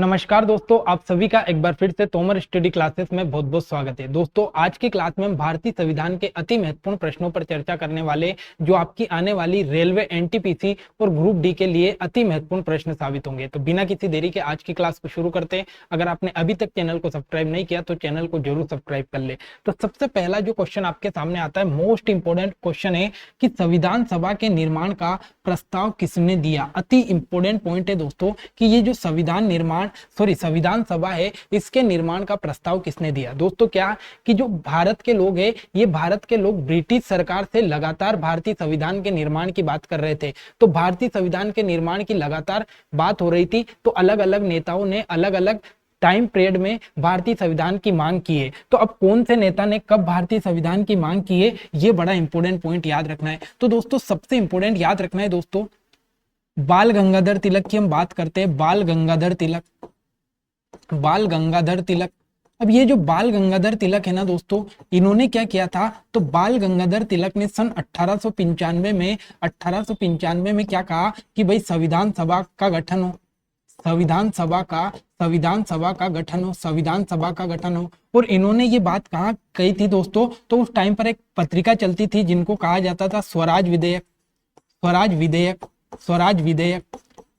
नमस्कार दोस्तों, आप सभी का एक बार फिर से तोमर स्टडी क्लासेस में बहुत बहुत स्वागत है। दोस्तों, आज की क्लास में हम भारतीय संविधान के अति महत्वपूर्ण प्रश्नों पर चर्चा करने वाले, जो आपकी आने वाली रेलवे एनटीपीसी और ग्रुप डी के लिए अति महत्वपूर्ण प्रश्न साबित होंगे। तो बिना किसी देरी के आज की क्लास को शुरू करते हैं। अगर आपने अभी तक चैनल को सब्सक्राइब नहीं किया तो चैनल को जरूर सब्सक्राइब कर ले। तो सबसे पहला जो क्वेश्चन आपके सामने आता है, मोस्ट इंपोर्टेंट क्वेश्चन है कि संविधान सभा के निर्माण का प्रस्ताव किसने दिया। अति इंपोर्टेंट पॉइंट है दोस्तों कि ये जो संविधान सभा है, इसके निर्माण का प्रस्ताव किसने दिया। दोस्तों क्या कि जो भारत के लोग हैं, ये भारत के लोग ब्रिटिश सरकार से लगातार भारतीय संविधान के निर्माण की बात कर रहे थे। तो भारतीय संविधान के निर्माण की लगातार बात हो रही थी, तो अलग अलग नेताओं ने अलग अलग टाइम पीरियड में भारतीय संविधान की मांग की है। तो अब कौन से नेता ने कब भारतीय संविधान की मांग की है, ये बड़ा इंपोर्टेंट पॉइंट याद रखना है। तो दोस्तों सबसे इंपोर्टेंट याद रखना है दोस्तों, बाल गंगाधर तिलक की हम बात करते हैं। बाल गंगाधर तिलक। अब ये जो बाल गंगाधर तिलक है ना दोस्तों, इन्होंने क्या किया था, तो बाल गंगाधर तिलक ने सन 1895 में क्या कहा कि भाई संविधान सभा का गठन हो, संविधान सभा का गठन हो। और इन्होंने ये बात कहाँ कही थी दोस्तों, तो उस टाइम पर एक पत्रिका चलती थी जिनको कहा जाता था स्वराज विधेयक।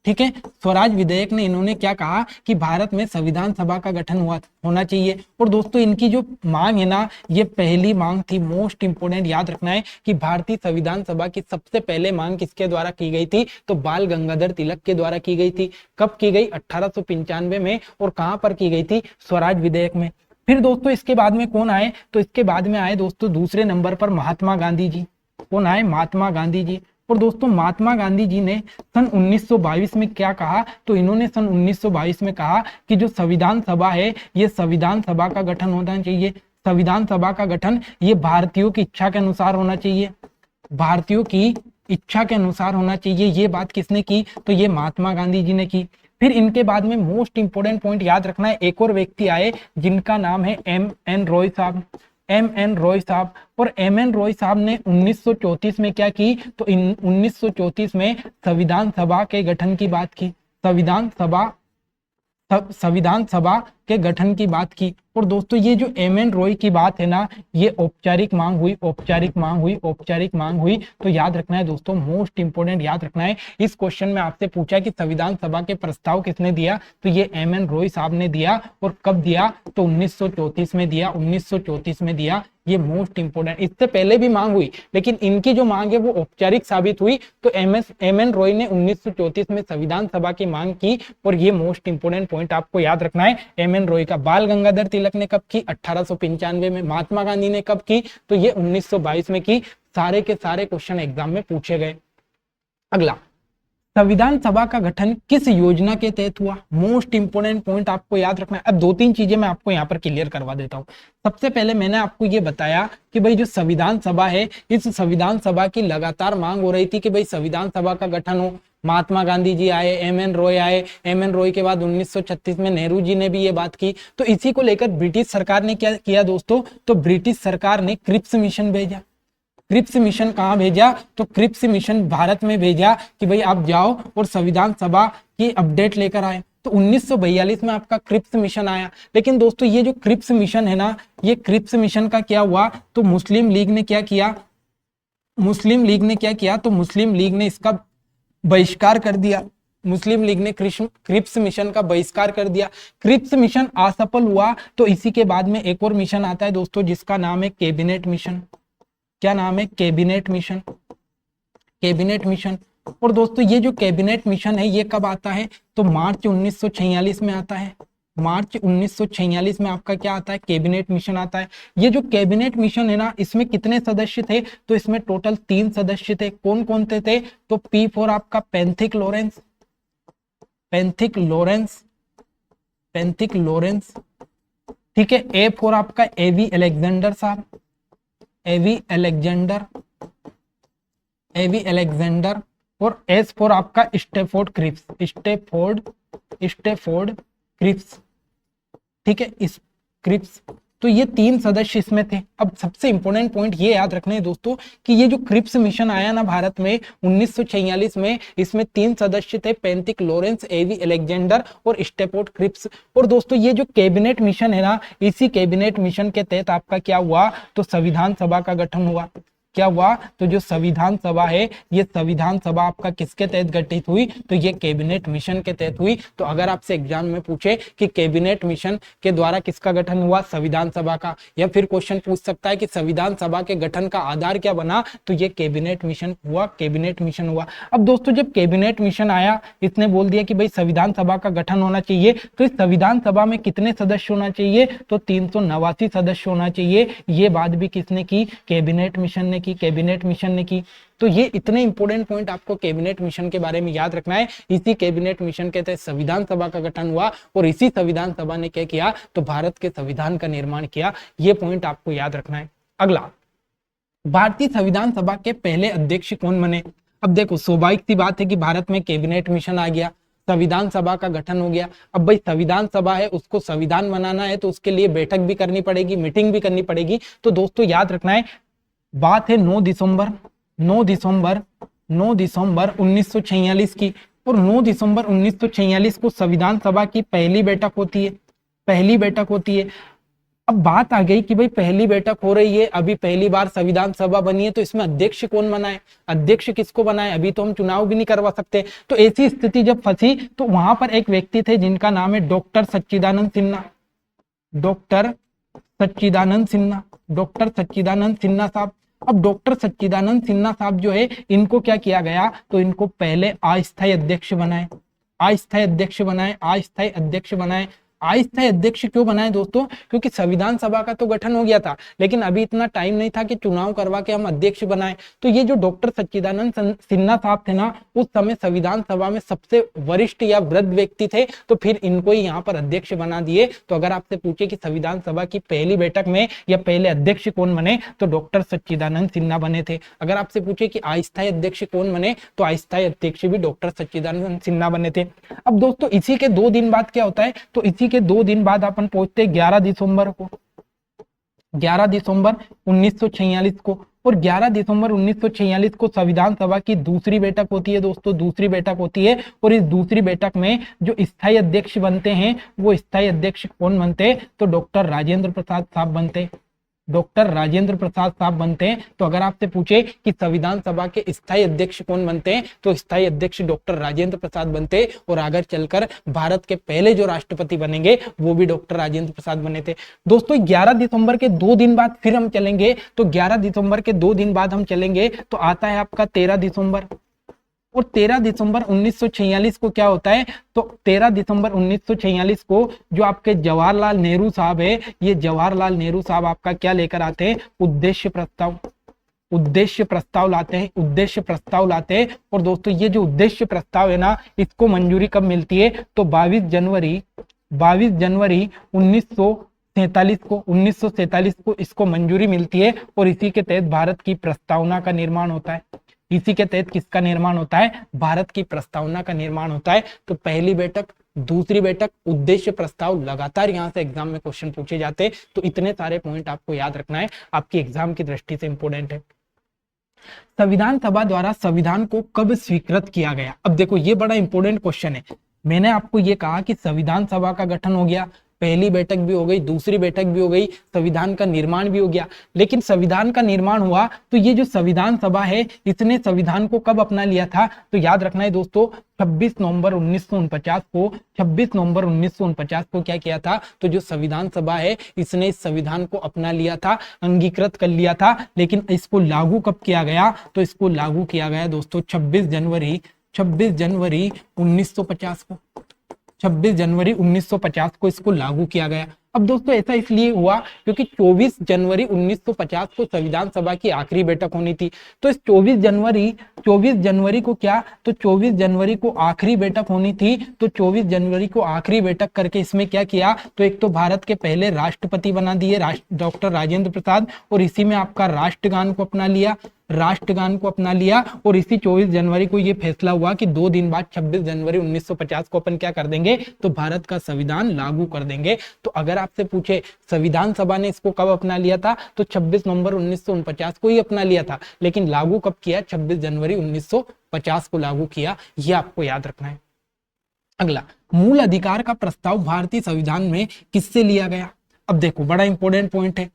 ठीक है, स्वराज विधेयक ने इन्होंने क्या कहा कि भारत में संविधान सभा का गठन होना चाहिए। और दोस्तों इनकी जो मांग है ना, ये पहली मांग थी। मोस्ट इंपोर्टेंट याद रखना है कि भारतीय संविधान सभा की सबसे पहले मांग किसके द्वारा की गई थी, तो बाल गंगाधर तिलक के द्वारा की गई थी। कब की गई, 1895 में। और कहां पर की गई थी, स्वराज विधेयक में। फिर दोस्तों इसके बाद में कौन आए, तो इसके बाद में आए दोस्तों दूसरे नंबर पर महात्मा गांधी जी। कौन आए, महात्मा गांधी जी। और दोस्तों महात्मा गांधी जी ने सन 1922 में क्या कहा, तो इन्होंने सन 1922 में कहा कि जो संविधान सभा है, ये संविधान सभा का गठन होना चाहिए। संविधान सभा का गठन ये भारतीयों की इच्छा के अनुसार होना चाहिए, भारतीयों की इच्छा के अनुसार होना चाहिए। ये बात किसने की, तो ये महात्मा गांधी जी ने की। फिर इनके बाद में मोस्ट इंपोर्टेंट पॉइंट याद रखना है, एक और व्यक्ति आए जिनका नाम है एम एन रॉय साहब। और एम एन रॉय साहब ने 1934 में क्या की, तो 1934 में संविधान सभा के गठन की बात की। संविधान सभा के गठन की बात की। और दोस्तों ये जो एम एन रॉय की बात है ना, ये औपचारिक मांग हुई। तो याद रखना है दोस्तों, मोस्ट इंपोर्टेंट याद रखना है। इस क्वेश्चन में आपसे पूछा कि संविधान सभा के प्रस्ताव किसने दिया, तो ये एम एन रॉय साहब ने दिया। और कब दिया, तो 1934 में दिया। ये मोस्ट इंपोर्टेंट, इससे पहले भी मांग हुई, लेकिन इनकी जो मांग है वो औपचारिक साबित हुई। तो एम एन रॉय ने 1934 में संविधान सभा की मांग की। और ये मोस्ट इंपोर्टेंट पॉइंट आपको याद रखना है, एम एन रॉय का। बाल गंगाधर तिलक ने कब की, 1895 में। महात्मा गांधी ने कब की, तो ये 1922 में की। सारे के सारे क्वेश्चन एग्जाम में पूछे गए। अगला, संविधान सभा का गठन किस योजना के तहत हुआ। मोस्ट इंपोर्टेंट पॉइंट आपको याद रखना है। अब दो तीन चीजें मैं आपको यहाँ पर क्लियर करवा देता हूँ। सबसे पहले मैंने आपको ये बताया कि भाई जो संविधान सभा है, इस संविधान सभा की लगातार मांग हो रही थी कि भाई संविधान सभा का गठन हो। महात्मा गांधी जी आए, एम एन रॉय आए। एम एन रॉय के बाद 1936 में नेहरू जी ने भी ये बात की। तो इसी को लेकर ब्रिटिश सरकार ने क्या किया दोस्तों, तो ब्रिटिश सरकार ने क्रिप्स मिशन भेजा। क्रिप्स मिशन कहाँ भेजा, तो क्रिप्स मिशन भारत में भेजा कि भाई आप जाओ और संविधान सभा की अपडेट लेकर आए। तो 1942 में आपका क्रिप्स मिशन आया। लेकिन दोस्तों ये जो क्रिप्स मिशन है ना, ये क्रिप्स मिशन का क्या हुआ, तो मुस्लिम लीग ने क्या किया, तो मुस्लिम लीग ने इसका बहिष्कार कर दिया। मुस्लिम लीग ने क्रिप्स मिशन का बहिष्कार कर दिया। क्रिप्स मिशन असफल हुआ। तो इसी के बाद में एक और मिशन आता है दोस्तों, जिसका नाम है कैबिनेट मिशन। क्या नाम है, कैबिनेट मिशन। और दोस्तों ये जो कैबिनेट मिशन है, ये कब आता है, तो मार्च 1946 में आता है। मार्च 1946 में आपका क्या आता है, कैबिनेट मिशन आता है। ये जो कैबिनेट मिशन है ना, इसमें कितने सदस्य थे, तो इसमें टोटल 3 सदस्य थे। कौन कौन थे, तो पी फॉर आपका पैंथिक लॉरेंस। ठीक है, ए फॉर आपका एवी अलेक्जेंडर साहब, एवी अलेक्जेंडर। और एस फॉर आपका स्टेफोर्ड क्रिप्स। ठीक है, इस क्रिप्स। तो ये 3 सदस्य इसमें थे। अब सबसे इंपॉर्टेंट पॉइंट ये याद रखना है दोस्तों कि ये जो क्रिप्स मिशन आया ना भारत में 1946 में, इसमें 3 सदस्य थे, पेंथिक लॉरेंस, एवी अलेक्जेंडर और स्टेफोर्ड क्रिप्स। और दोस्तों ये जो कैबिनेट मिशन है ना, इसी कैबिनेट मिशन के तहत आपका क्या हुआ, तो संविधान सभा का गठन हुआ। क्या हुआ, तो जो संविधान सभा है, ये संविधान सभा आपका किसके तहत गठित हुई, तो ये कैबिनेट मिशन के तहत हुई। तो अगर आपसे एग्जाम में पूछे कि कैबिनेट मिशन के द्वारा किसका गठन हुआ, संविधान सभा का, या फिर क्वेश्चन पूछ सकता है कि संविधान सभा के गठन का आधार क्या बना, तो ये कैबिनेट मिशन हुआ, कैबिनेट मिशन हुआ। अब दोस्तों जब कैबिनेट मिशन आया, इसने बोल दिया कि भाई संविधान सभा का गठन होना चाहिए, तो इस संविधान सभा में कितने सदस्य होना चाहिए, तो 389 सदस्य होना चाहिए। ये बात भी किसने की, कैबिनेट मिशन ने की, कैबिनेट मिशन ने की। तो ये इतने इंपॉर्टेंट पॉइंट आपको कैबिनेट मिशन के बारे में याद रखना है। इसी कैबिनेट मिशन के तहत संविधान सभा का गठन हुआ और इसी संविधान सभा ने क्या किया, तो भारत के संविधान का निर्माण किया। ये पॉइंट आपको याद रखना है। अगला, भारतीय संविधान सभा के पहले अध्यक्ष कौन बने। अब देखो स्वाभाविक सी बात है कि भारत में कैबिनेट मिशन आ गया, संविधान सभा का गठन हो गया। अब भाई संविधान सभा है, उसको संविधान बनाना है, तो उसके लिए बैठक भी करनी पड़ेगी, मीटिंग भी करनी पड़ेगी। तो दोस्तों याद रखना है, बात है 9 दिसंबर 1946 की। और 9 दिसंबर 1946 को संविधान सभा की पहली बैठक होती है, पहली बैठक होती है। अब बात आ गई कि भाई पहली बैठक हो रही है, अभी पहली बार संविधान सभा बनी है, तो इसमें अध्यक्ष कौन बनाए, अध्यक्ष किसको बनाए, अभी तो हम चुनाव भी नहीं करवा सकते। तो ऐसी स्थिति जब फंसी, तो वहां पर एक व्यक्ति थे जिनका नाम है डॉक्टर सच्चिदानंद सिन्हा, डॉक्टर सच्चिदानंद सिन्हा, डॉक्टर सच्चिदानंद सिन्हा साहब। अब डॉक्टर सच्चिदानंद सिन्हा साहब जो है, इनको क्या किया गया, तो इनको पहले अस्थायी अध्यक्ष बनाए, अस्थायी अध्यक्ष बनाए, अस्थायी अध्यक्ष बनाए। अस्थायी अध्यक्ष क्यों बनाए दोस्तों, क्योंकि संविधान सभा का तो गठन हो गया था, लेकिन अभी इतना टाइम नहीं था कि चुनाव करवा के हम अध्यक्ष बनाए। तो ये जो डॉक्टर सच्चिदानंद सिन्हा साहब थे ना, उस समय संविधान सभा में सबसे वरिष्ठ या वृद्ध व्यक्ति थे, तो फिर इनको ही यहाँ पर अध्यक्ष बना दिए। तो अगर आपसे पूछे कि संविधान सभा की पहली बैठक में या पहले अध्यक्ष कौन बने, तो डॉक्टर सच्चिदानंद सिन्हा बने थे। अगर आपसे पूछे कि अस्थायी अध्यक्ष कौन बने, तो अस्थायी अध्यक्ष भी डॉक्टर सच्चिदानंद सिन्हा बने थे। अब दोस्तों इसी के 2 दिन बाद क्या होता है, तो इसी के 2 दिन बाद अपन पहुंचते 11 दिसंबर को, 11 दिसंबर 1946 को। और 11 दिसंबर 1946 को संविधान सभा की दूसरी बैठक होती है दोस्तों, दूसरी बैठक होती है। और इस दूसरी बैठक में जो स्थायी अध्यक्ष बनते हैं, वो स्थायी अध्यक्ष कौन बनते, तो डॉक्टर राजेंद्र प्रसाद साहब बनते, डॉक्टर राजेंद्र प्रसाद साहब बनते हैं। तो अगर आपसे पूछे कि संविधान सभा के स्थायी अध्यक्ष कौन बनते हैं, तो स्थायी अध्यक्ष डॉक्टर राजेंद्र प्रसाद बनते। और आगे चलकर भारत के पहले जो राष्ट्रपति बनेंगे, वो भी डॉक्टर राजेंद्र प्रसाद बने थे। दोस्तों 11 दिसंबर के 2 दिन बाद फिर हम चलेंगे, तो 11 दिसंबर के 2 दिन बाद हम चलेंगे, तो आता है आपका 13 दिसंबर। और 13 दिसंबर 1946 को क्या होता है, तो 13 दिसंबर 1946 को जो आपके जवाहरलाल नेहरू साहब है, ये जवाहरलाल नेहरू साहब आपका क्या लेकर आते हैं, उद्देश्य प्रस्ताव, उद्देश्य प्रस्ताव लाते हैं, उद्देश्य प्रस्ताव लाते हैं। और दोस्तों ये जो उद्देश्य प्रस्ताव है ना, इसको मंजूरी कब मिलती है, तो 22 जनवरी 1947 को इसको मंजूरी मिलती है। और इसी के तहत भारत की प्रस्तावना का निर्माण होता है। इसी के तहत किसका निर्माण होता है, भारत की प्रस्तावना का निर्माण होता है। तो पहली बैठक, दूसरी बैठक, उद्देश्य प्रस्ताव, लगातार यहाँ से एग्जाम में क्वेश्चन पूछे जाते हैं। तो इतने सारे पॉइंट आपको याद रखना है, आपकी एग्जाम की दृष्टि से इंपॉर्टेंट है। संविधान सभा द्वारा संविधान को कब स्वीकृत किया गया। अब देखो ये बड़ा इंपॉर्टेंट क्वेश्चन है। मैंने आपको ये कहा कि संविधान सभा का गठन हो गया, पहली बैठक भी हो गई, दूसरी बैठक भी हो गई, संविधान का निर्माण भी हो गया। लेकिन संविधान का निर्माण हुआ, तो ये जो संविधान सभा है, इसने संविधान को कब अपना लिया था, तो याद रखना है दोस्तों 26 नवंबर 1949 को, 26 नवंबर 1949 को क्या किया था, तो जो संविधान सभा है, इसने इस संविधान को अपना लिया था, अंगीकृत कर लिया था। लेकिन इसको लागू कब किया गया, तो इसको लागू किया गया दोस्तों 26 जनवरी 1950 को, 26 जनवरी 1950 को इसको लागू किया गया। अब दोस्तों ऐसा इसलिए हुआ क्योंकि 24 जनवरी 1950 को संविधान सभा की आखिरी बैठक होनी थी। तो इस 24 जनवरी को क्या, तो 24 जनवरी को आखिरी बैठक होनी थी। तो 24 जनवरी को आखिरी बैठक करके इसमें क्या किया, तो एक तो भारत के पहले राष्ट्रपति बना दिए डॉक्टर राजेंद्र प्रसाद, और इसी में आपका राष्ट्रगान को अपना लिया, राष्ट्रगान को अपना लिया और इसी 24 जनवरी को ये फैसला हुआ कि 2 दिन बाद 26 जनवरी 1950 को अपन क्या कर देंगे, तो भारत का संविधान लागू कर देंगे। तो अगर आपसे पूछे संविधान सभा ने इसको कब अपना लिया था, तो 26 नवंबर 1949 को ही अपना लिया था, लेकिन लागू कब किया, 26 जनवरी 1950 को लागू किया। यह आपको याद रखना है। अगला, मूल अधिकार का प्रस्ताव भारतीय संविधान में किससे लिया गया। अब देखो बड़ा इंपॉर्टेंट पॉइंट है,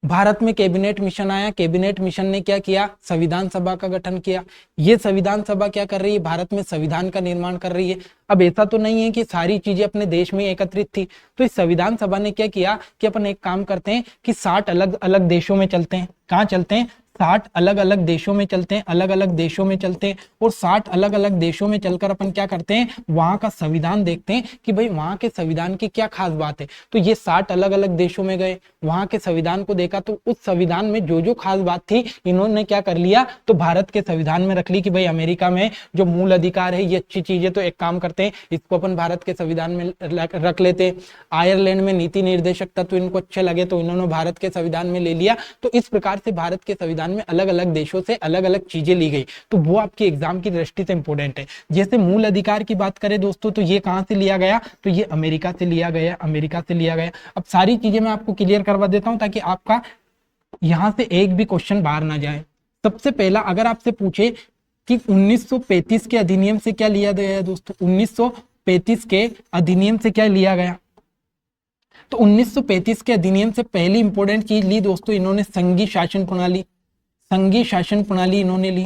भारत में कैबिनेट मिशन आया, कैबिनेट मिशन ने क्या किया, संविधान सभा का गठन किया। ये संविधान सभा क्या कर रही है, भारत में संविधान का निर्माण कर रही है। अब ऐसा तो नहीं है कि सारी चीजें अपने देश में एकत्रित थी, तो इस संविधान सभा ने क्या किया कि अपन एक काम करते हैं कि 60 अलग अलग देशों में चलते हैं। कहाँ चलते हैं, 60 अलग अलग देशों में चलते हैं, अलग अलग देशों में चलते हैं, और 60 अलग अलग देशों में चलकर अपन क्या करते हैं, वहां का संविधान देखते हैं कि भाई वहां के संविधान की क्या खास बात है। तो ये 60 अलग अलग देशों में गए, वहां के संविधान को देखा, तो उस संविधान में जो जो खास बात थी इन्होंने क्या कर लिया, तो भारत के संविधान में रख ली कि भाई अमेरिका में जो मूल अधिकार है ये अच्छी चीज है, तो एक काम करते हैं इसको अपन भारत के संविधान में रख लेते हैं। आयरलैंड में नीति निर्देशक तत्व इनको अच्छे लगे, तो इन्होंने भारत के संविधान में ले लिया। तो इस प्रकार से भारत के संविधान में अलग अलग देशों से अलग अलग चीजें ली गई, तो वो आपके एग्जाम की दृष्टि से इंपॉर्टेंट है। जैसे मूल अधिकार की बात करें दोस्तों, तो ये कहां से लिया गया, तो ये अमेरिका से लिया गया, अमेरिका से लिया गया। अब सारी चीजें मैं आपको क्लियर करवा देता हूं ताकि आपका यहां से एक भी क्वेश्चन बाहर ना जाए। सबसे पहला अगर आपसे पूछे कि 1935 के अधिनियम से क्या लिया गया है दोस्तों, 1935 के अधिनियम से क्या लिया गया, तो 1935 के अधिनियम से पहली इंपॉर्टेंट चीज ली दोस्तों इन्होंने संघीय शासन प्रणाली, संघीय शासन प्रणाली इन्होंने ली,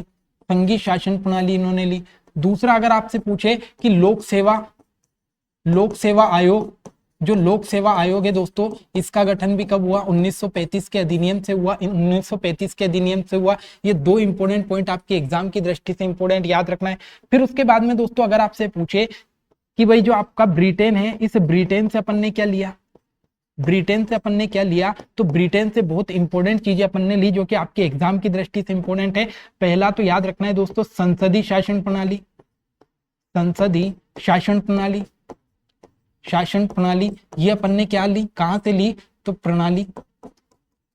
संघीय शासन प्रणाली इन्होंने ली। दूसरा अगर आपसे पूछे कि लोक सेवा आयोग, जो लोक सेवा आयोग है दोस्तों इसका गठन भी कब हुआ, 1935 के अधिनियम से हुआ, 1935 के अधिनियम से हुआ। ये दो इंपॉर्टेंट पॉइंट आपके एग्जाम की दृष्टि से इंपॉर्टेंट याद रखना है। फिर उसके बाद में दोस्तों अगर आपसे पूछे कि भाई जो आपका ब्रिटेन है, इस ब्रिटेन से अपन ने क्या लिया, ब्रिटेन से अपन ने क्या लिया, तो ब्रिटेन से बहुत इंपॉर्टेंट चीजें अपन ने ली जो कि आपके एग्जाम की दृष्टि से इंपॉर्टेंट है। पहला तो याद रखना है दोस्तों संसदीय शासन प्रणाली, संसदीय शासन प्रणाली, शासन प्रणाली ये अपन ने क्या ली, कहां से ली, तो प्रणाली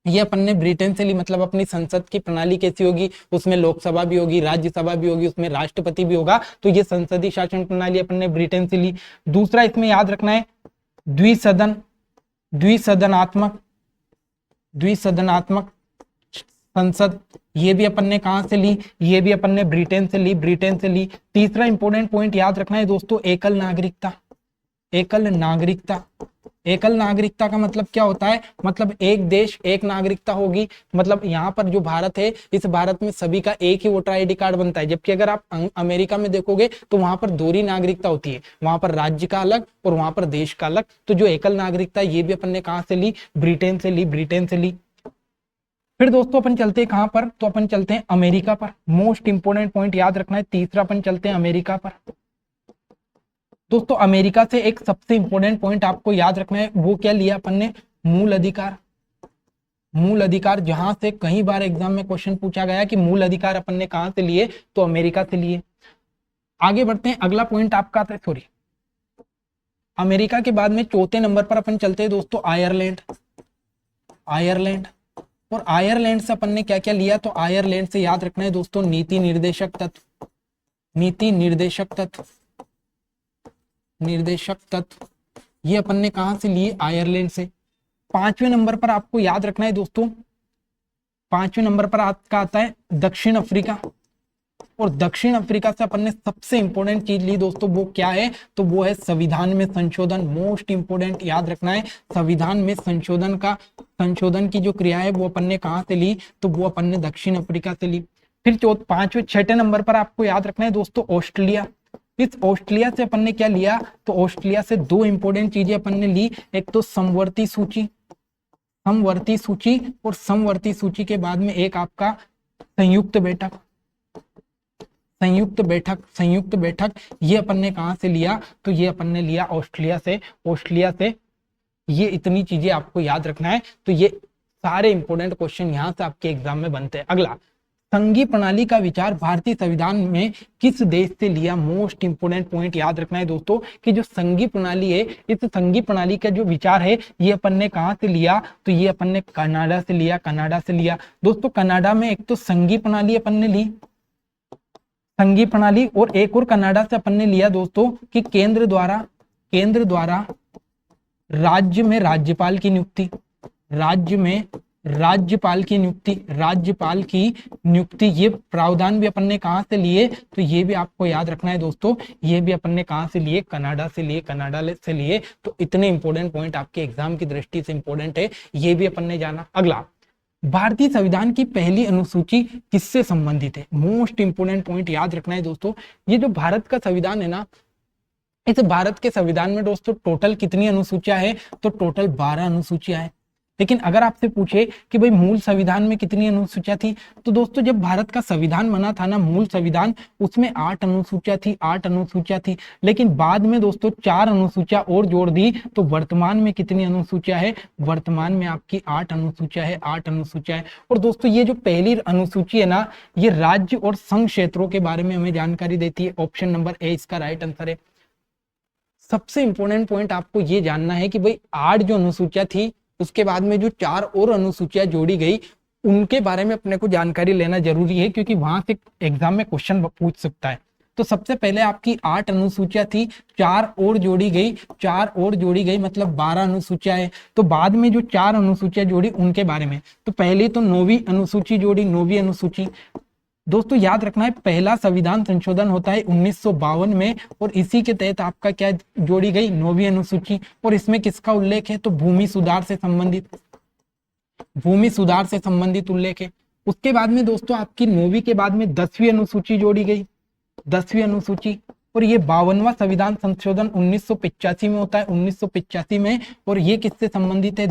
ये अपन ने ब्रिटेन से ली। मतलब अपनी संसद की प्रणाली कैसी होगी, उसमें लोकसभा भी होगी, राज्यसभा भी होगी, उसमें राष्ट्रपति भी होगा, तो ये संसदीय शासन प्रणाली अपन ने ब्रिटेन से ली। दूसरा इसमें याद रखना है द्विसदनात्मक संसद, ये भी अपन ने कहां से ली, ये भी अपन ने ब्रिटेन से ली, ब्रिटेन से ली। तीसरा इंपॉर्टेंट पॉइंट याद रखना है दोस्तों एकल नागरिकता, एकल नागरिकता, एकल नागरिकता का मतलब क्या होता है, मतलब एक देश एक नागरिकता होगी। मतलब यहाँ पर जो भारत है, इस भारत में सभी का एक ही वोटर आईडी कार्ड बनता है, जबकि अगर आप अमेरिका में देखोगे तो वहां पर दोहरी नागरिकता होती है, वहां पर राज्य का अलग और वहां पर देश का अलग। तो जो एकल नागरिकता ये भी अपन ने कहां से ली, ब्रिटेन से ली, ब्रिटेन से ली। फिर दोस्तों अपन चलते हैं कहां पर, तो अपन चलते हैं अमेरिका पर। मोस्ट इंपोर्टेंट पॉइंट याद रखना है, तीसरा अपन चलते हैं अमेरिका पर। दोस्तों अमेरिका से एक सबसे इंपॉर्टेंट पॉइंट आपको याद रखना है, वो क्या लिया अपन ने, मूल अधिकार। मूल अधिकार, जहां से कई बार एग्जाम में क्वेश्चन पूछा गया कि मूल अधिकार अपन ने कहां से लिए, तो अमेरिका से लिए। आगे बढ़ते हैं, अगला पॉइंट आपका आता है, सॉरी अमेरिका के बाद में चौथे नंबर पर अपन चलते हैं दोस्तों आयरलैंड। आयरलैंड, और आयरलैंड से अपन ने क्या क्या लिया, तो आयरलैंड से याद रखना है दोस्तों नीति निर्देशक तत्व, नीति निर्देशक तत्व, निर्देशक तत्व ये अपन ने कहां से लिए, आयरलैंड से। पांचवें नंबर पर आपको याद रखना है दोस्तों, पांचवें नंबर पर आपका आता है दक्षिण अफ्रीका। और दक्षिण अफ्रीका से अपन ने सबसे इंपॉर्टेंट चीज ली दोस्तों, वो क्या है, तो वो है संविधान में संशोधन। मोस्ट इंपोर्टेंट याद रखना है, संविधान में संशोधन का, संशोधन की जो क्रिया है वो अपन ने कहां से ली, तो वो अपन ने दक्षिण अफ्रीका से ली। फिर पांचवें छठे नंबर पर आपको याद रखना है दोस्तों ऑस्ट्रेलिया। इस ऑस्ट्रेलिया से अपन ने क्या लिया, तो ऑस्ट्रेलिया से दो इंपॉर्टेंट चीजें अपन ने ली, एक तो समवर्ती सूची, समवर्ती सूची, और समवर्ती सूची के बाद में एक आपका संयुक्त बैठक, संयुक्त बैठक, संयुक्त बैठक ये अपन ने कहां से लिया, तो ये अपन ने लिया ऑस्ट्रेलिया से। ऑस्ट्रेलिया से ये इतनी चीजें आपको याद रखना है, तो ये सारे इंपॉर्टेंट क्वेश्चन यहां से आपके एग्जाम में बनते हैं। अगला संघीय प्रणाली का विचार भारतीय संविधान में किस देश से लिया? मोस्ट इंपोर्टेंट पॉइंट याद रखना है दोस्तों कि जो संघीय प्रणाली है, इस संघीय प्रणाली का जो विचार है ये अपन ने कहां से लिया? तो ये अपन ने कनाडा से लिया, कनाडा से लिया दोस्तों। कनाडा में एक तो संघीय प्रणाली अपन ने ली, संघीय प्रणाली, और एक और कनाडा से अपन ने लिया दोस्तों कि केंद्र द्वारा राज्य में राज्यपाल की नियुक्ति, राज्य में राज्यपाल की नियुक्ति, ये प्रावधान भी अपन ने कहां से लिए? तो ये भी आपको याद रखना है दोस्तों, ये भी अपन ने कहां से लिए? कनाडा से लिए। तो इतने इंपॉर्टेंट पॉइंट आपके एग्जाम की दृष्टि से इंपॉर्टेंट है, ये भी अपन ने जाना। अगला, भारतीय संविधान की पहली अनुसूची किससे संबंधित है? मोस्ट इंपोर्टेंट पॉइंट याद रखना है दोस्तों। ये जो भारत का संविधान है ना, इस भारत के संविधान में दोस्तों टोटल कितनी अनुसूचियां है? तो टोटल 12 अनुसूचियां हैं। लेकिन अगर आपसे पूछे कि भाई मूल संविधान में कितनी अनुसूचियां थी, तो दोस्तों जब भारत का संविधान बना था ना, मूल संविधान, उसमें 8 अनुसूचियां थी। लेकिन बाद में दोस्तों 4 अनुसूचियां और जोड़ दी, तो वर्तमान में कितनी अनुसूचियां है? वर्तमान में आपकी 8 अनुसूचियां है। और दोस्तों ये जो पहली अनुसूची है ना, ये राज्य और संघ क्षेत्रों के बारे में हमें जानकारी देती है। ऑप्शन नंबर ए इसका राइट आंसर है। सबसे इंपॉर्टेंट पॉइंट आपको ये जानना है कि भाई 8 जो अनुसूचियां थी, उसके बाद में जो 4 और अनुसूचियां जोड़ी गई, उनके बारे में अपने को जानकारी लेना जरूरी है, क्योंकि वहां से एग्जाम में क्वेश्चन पूछ सकता है। तो सबसे पहले आपकी 8 अनुसूचियां थी, 4 और जोड़ी गई, मतलब 12 अनुसूचियां है। तो बाद में जो 4 अनुसूचियां जोड़ी, उनके बारे में, तो पहले तो 9वीं अनुसूची जोड़ी, 9वीं अनुसूची। दोस्तों याद रखना है, पहला संविधान संशोधन होता है 1952 में, और इसी के तहत आपका क्या जोड़ी गई? 9वीं अनुसूची। और इसमें किसका उल्लेख है? तो भूमि सुधार से संबंधित उल्लेख है। उसके बाद में दोस्तों आपकी 9वीं के बाद में 10वीं अनुसूची जोड़ी गई, 10वीं अनुसूची। और ये 52वां संविधान संशोधन 1985 में होता है, 1985 में। और ये किससे संबंधित है?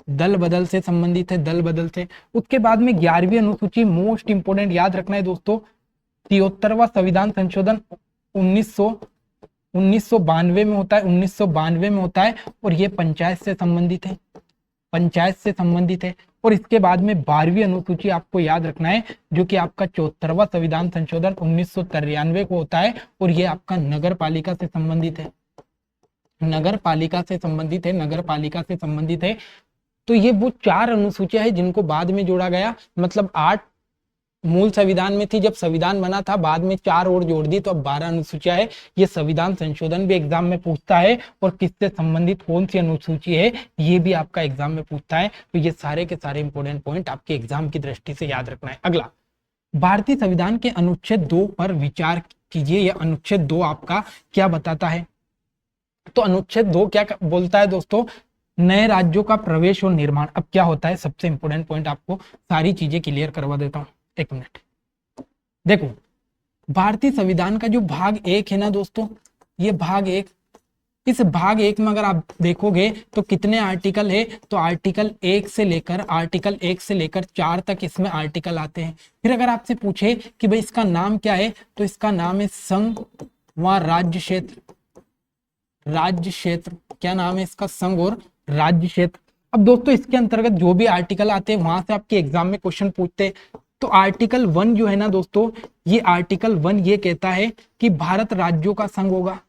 दल बदल से संबंधित है। उसके बाद में 11वीं अनुसूची, मोस्ट इंपोर्टेंट याद रखना है दोस्तों, 73वां संविधान संशोधन 1992 में होता है, और ये पंचायत से संबंधित है। और इसके बाद में 12वीं अनुसूची आपको याद रखना है, जो कि आपका 74वां संविधान संशोधन 1993 को होता है, और ये आपका नगर पालिका से संबंधित है। तो ये वो 4 अनुसूचियां है जिनको बाद में जोड़ा गया, मतलब 8 मूल संविधान में थी जब संविधान बना था, बाद में 4 और जोड़ दी, तो अब 12 अनुसूचियां है। ये संविधान संशोधन भी एग्जाम में पूछता है, और किससे संबंधित कौन सी अनुसूची है, ये भी आपका एग्जाम में पूछता है। तो ये सारे के सारे इंपॉर्टेंट पॉइंट आपके एग्जाम की दृष्टि से याद रखना है। अगला, भारतीय संविधान के अनुच्छेद 2 पर विचार कीजिए। यह अनुच्छेद 2 आपका क्या बताता है? तो अनुच्छेद 2 क्या बोलता है दोस्तों? नए राज्यों का प्रवेश और निर्माण। अब क्या होता है, सबसे इंपॉर्टेंट पॉइंट आपको सारी चीजें क्लियर करवा देता हूं, एक मिनट। देखो, भारतीय संविधान का जो भाग 1 है ना दोस्तों, ये भाग 1, इस भाग 1 में अगर आप देखोगे तो कितने आर्टिकल है? तो आर्टिकल 1 से लेकर 4 तक इसमें आर्टिकल आते हैं। फिर अगर आपसे पूछे कि भाई इसका नाम क्या है, तो इसका नाम है संघ व राज्य क्षेत्र। क्या नाम है इसका? संघ और राज्य क्षेत्र। अब दोस्तों इसके अंतर्गत जो भी आर्टिकल आते हैं, वहां से आपके एग्जाम में क्वेश्चन पूछते हैं। तो आर्टिकल 1 जो है ना दोस्तों, ये आर्टिकल 1 ये कहता है कि भारत राज्यों का संघ होगा।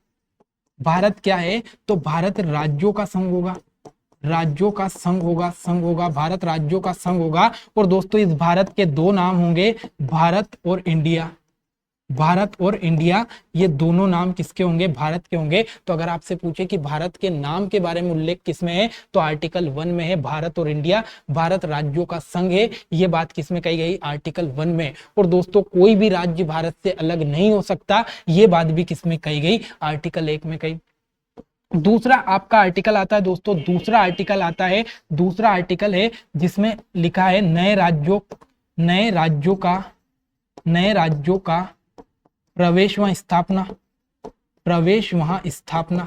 भारत क्या है? तो भारत राज्यों का संघ होगा, भारत राज्यों का संघ होगा। और दोस्तों इस भारत के 2 नाम होंगे, भारत और इंडिया, ये दोनों नाम किसके होंगे? भारत के होंगे। तो अगर आपसे पूछे कि भारत के नाम के बारे में उल्लेख किसमें है, तो आर्टिकल 1 में है भारत और इंडिया। भारत राज्यों का संघ है, ये बात किसमें कही गई? आर्टिकल 1 में। और दोस्तों कोई भी राज्य भारत से अलग नहीं हो सकता, ये बात भी किसमें कही गई? आर्टिकल 1 में कही। दूसरा आपका आर्टिकल आता है दोस्तों, दूसरा आर्टिकल है जिसमें लिखा है नए राज्यों का प्रवेश व स्थापना।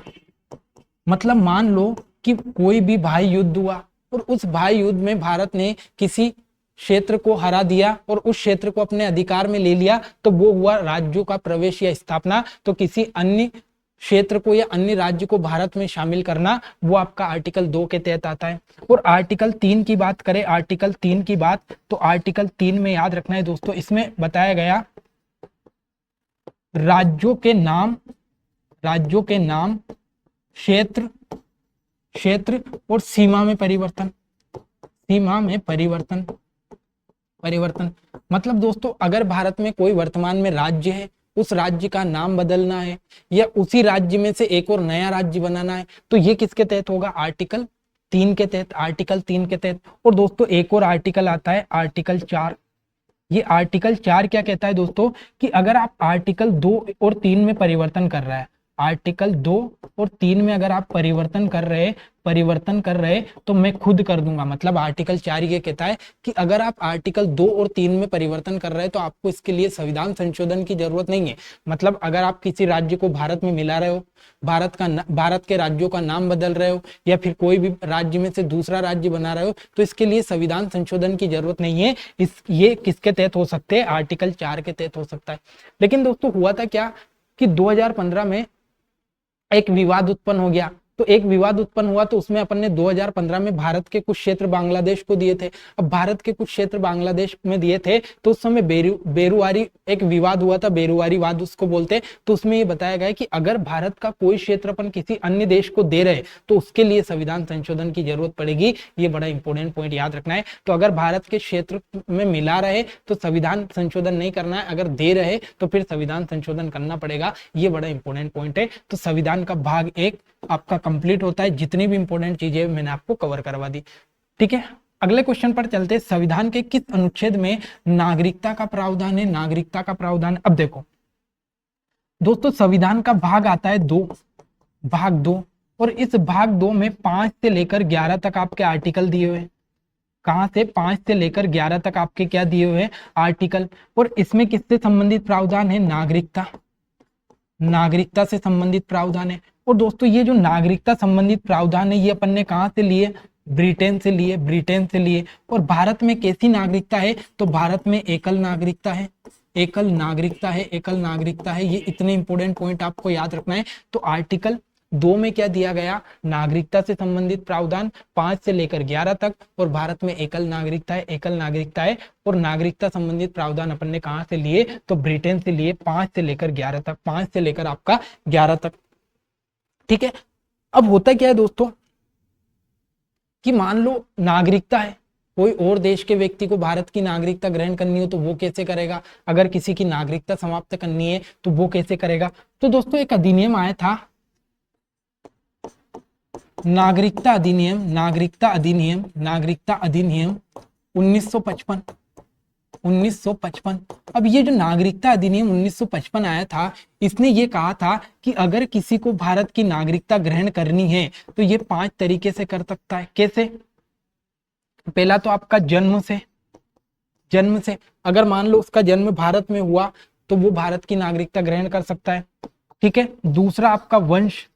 मतलब मान लो कि कोई भी भाई युद्ध हुआ, और उस भाई युद्ध में भारत ने किसी क्षेत्र को हरा दिया और उस क्षेत्र को अपने अधिकार में ले लिया, तो वो हुआ राज्यों का प्रवेश या स्थापना। तो किसी अन्य क्षेत्र को या अन्य राज्य को भारत में शामिल करना, वो आपका आर्टिकल 2 के तहत आता है। और आर्टिकल 3 की बात करें, आर्टिकल 3 की बात, तो आर्टिकल 3 में याद रखना है दोस्तों, इसमें बताया गया राज्यों के नाम, राज्यों के नाम, क्षेत्र, क्षेत्र और सीमा में परिवर्तन, सीमा में परिवर्तन, परिवर्तन मतलब दोस्तों अगर भारत में कोई वर्तमान में राज्य है, उस राज्य का नाम बदलना है या उसी राज्य में से एक और नया राज्य बनाना है, तो ये किसके तहत होगा, आर्टिकल 3 के तहत, आर्टिकल 3 के तहत। और दोस्तों एक और आर्टिकल आता है आर्टिकल 4। ये आर्टिकल 4 क्या कहता है दोस्तों, कि अगर आप आर्टिकल 2 और 3 में परिवर्तन कर रहा है, आर्टिकल 2 और 3 में अगर आप परिवर्तन कर रहे तो मैं खुद कर दूंगा। मतलब आर्टिकल 4 ये कहता है कि अगर आप आर्टिकल 2 और 3 में परिवर्तन कर रहे हैं तो आपको इसके लिए संविधान संशोधन की जरूरत नहीं है। मतलब अगर आप किसी राज्य को भारत में मिला रहे हो, भारत के राज्यों का नाम बदल रहे हो या फिर कोई भी राज्य में से दूसरा राज्य बना रहे हो, तो इसके लिए संविधान संशोधन की जरूरत नहीं है। ये किसके तहत हो सकते हैं, आर्टिकल 4 के तहत हो सकता है। लेकिन दोस्तों हुआ था क्या कि 2015 में एक विवाद उत्पन्न हो गया। तो एक विवाद उत्पन्न हुआ तो उसमें अपन ने 2015 में भारत के कुछ क्षेत्र बांग्लादेश को दिए थे। अब भारत के कुछ क्षेत्र बांग्लादेश में दिए थे तो उस समय बेरुवारी एक विवाद हुआ था, बेरुवारी वाद उसको बोलते हैं। तो उसमें ये बताया गया कि अगर भारत का कोई क्षेत्र अपन किसी अन्य देश को दे रहे तो उसके लिए संविधान संशोधन की जरूरत पड़ेगी। ये बड़ा इंपॉर्टेंट पॉइंट याद रखना है। तो अगर भारत के क्षेत्र में मिला रहे तो संविधान संशोधन नहीं करना है, अगर दे रहे तो फिर संविधान संशोधन करना पड़ेगा। ये बड़ा इंपॉर्टेंट पॉइंट है। तो संविधान का भाग 1 आपका कंप्लीट होता है। जितनी भी इंपॉर्टेंट चीजें मैंने आपको कवर करवा दी। ठीक है, अगले क्वेश्चन पर चलते हैं। संविधान के किस अनुच्छेद में नागरिकता का प्रावधान है, नागरिकता का प्रावधान। अब देखो दोस्तों संविधान का भाग आता है 2, भाग 2, और इस भाग 2 में 5 से लेकर 11 तक आपके आर्टिकल दिए हुए हैं। कहां से, 5 से लेकर 11 तक आपके क्या दिए हुए हैं, आर्टिकल। और इसमें किससे संबंधित प्रावधान है, नागरिकता, नागरिकता से संबंधित प्रावधान है। और दोस्तों ये जो नागरिकता संबंधित प्रावधान है ये अपन ने कहां से लिए, ब्रिटेन से लिए, ब्रिटेन से लिए। और भारत में कैसी नागरिकता है, तो भारत में एकल नागरिकता है, एकल नागरिकता है, एकल नागरिकता है। ये इतने इंपॉर्टेंट पॉइंट आपको याद रखना है। तो आर्टिकल 2 में क्या दिया गया, नागरिकता से संबंधित प्रावधान 5 से लेकर 11 तक। और भारत में एकल नागरिकता है, एकल नागरिकता है। और नागरिकता संबंधित प्रावधान अपन ने कहां से लिए, तो ब्रिटेन से लिए, 5 से लेकर 11 तक, 5 से लेकर आपका 11 तक। ठीक है, अब होता क्या है दोस्तों कि मान लो नागरिकता है, कोई और देश के व्यक्ति को भारत की नागरिकता ग्रहण करनी हो तो वो कैसे करेगा, अगर किसी की नागरिकता समाप्त करनी है तो वो कैसे करेगा। तो दोस्तों एक अधिनियम आया था, नागरिकता अधिनियम, नागरिकता अधिनियम, नागरिकता अधिनियम 1955, 1955। अब ये जो नागरिकता अधिनियम 1955 आया था, इसने ये कहा था कि अगर किसी को भारत की नागरिकता ग्रहण करनी है तो ये 5 तरीके से कर सकता है। कैसे, पहला तो आपका जन्म से, जन्म से अगर मान लो उसका जन्म भारत में हुआ तो वो भारत की नागरिकता ग्रहण कर सकता है। ठीक है, दूसरा आपका वंश,